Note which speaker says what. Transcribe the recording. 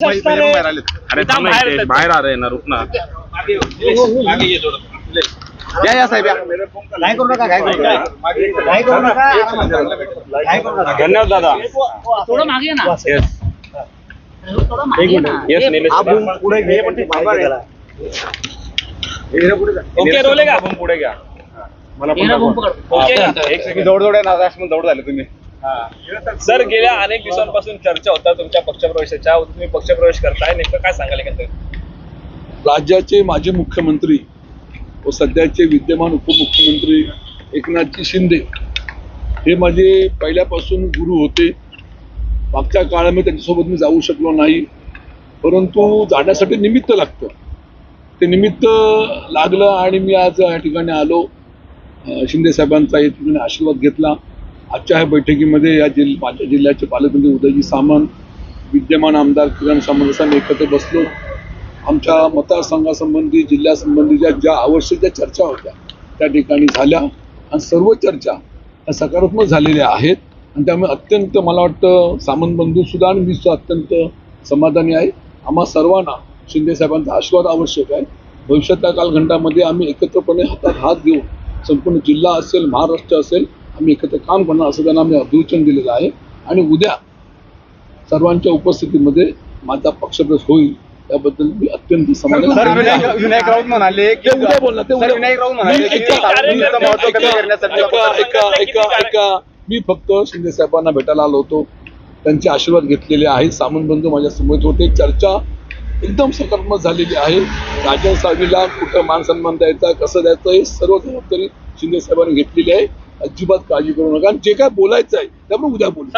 Speaker 1: अरे बाहेर आ रहे ना रुक ना
Speaker 2: या साहेब या काय करू नका
Speaker 1: धन्यवाद दादा
Speaker 3: थोडं मागे ना
Speaker 1: यस नीलेश
Speaker 2: पुढे घे पण
Speaker 1: ओके रोलेगा आपण पुढे घ्या मला एक सेकंड दौड झाले तुम्ही सर गेल्या अनेक दिवसांपासून चर्चा होता तुमच्या पक्षप्रवेशाच्या तुम्ही पक्षप्रवेश करताय नेमकं काय सांगाल एकंदरीत
Speaker 4: राज्याचे माजी मुख्यमंत्री व सध्याचे विद्यमान उपमुख्यमंत्री एकनाथजी शिंदे हे माझे पहिल्यापासून गुरु होते. मागच्या काळामध्ये त्यांच्यासोबत मी जाऊ शकलो नाही, परंतु जाण्यासाठी निमित्त लागतं. ते निमित्त लागलं आणि मी आज या ठिकाणी आलो. शिंदे साहेबांचा या ठिकाणी आशीर्वाद घेतला. आजच्या ह्या बैठकीमध्ये माझ्या जिल्ह्याचे पालकमंत्री उदयजी सामंत, विद्यमान आमदार किरण सामंत आम्ही एकत्र बसलो. आमच्या मतदारसंघासंबंधी जिल्ह्यासंबंधीच्या ज्या आवश्यक ज्या चर्चा होत्या त्या ठिकाणी झाल्या आणि सर्व चर्चा ह्या सकारात्मक झालेल्या आहेत आणि त्यामुळे अत्यंत मला वाटतं सामंत बंधू सुद्धा आणि मी सुद्धा अत्यंत समाधानी आहे. आम्हा सर्वांना शिंदे साहेबांचा आशीर्वाद आवश्यक आहे. भविष्यातल्या कालखंडामध्ये आम्ही एकत्रपणे हातात हात घेऊन संपूर्ण जिल्हा असेल महाराष्ट्र असेल आम्ही एकत्र काम करणार असं त्यांना आम्ही अभिवचन दिलेलं आहे आणि उद्या सर्वांच्या उपस्थितीमध्ये माझा पक्षप्रवेश होईल त्याबद्दल मी अत्यंत समाधानी.
Speaker 1: विनायक राऊत म्हणाले की
Speaker 4: उद्या बोलणार ते उद्या.
Speaker 1: विनायक राऊत म्हणाले
Speaker 4: ऐका मी फक्त शिंदे साहेबांना भेटायला आलो होतो. त्यांचे आशीर्वाद घेतलेले आहेत. सामंत बंधू माझ्या समोर होते. चर्चा एकदम सकारात्मक झालेली आहे. राजन साहेबीला कुठं मान सन्मान द्यायचा कसं द्यायचं हे सर्व जबाबदारी शिंदे साहेबांनी घेतलेली आहे. अजिबात काळजी करू नका आणि जे काय बोलायचं आहे त्यामुळे उद्या बोलू.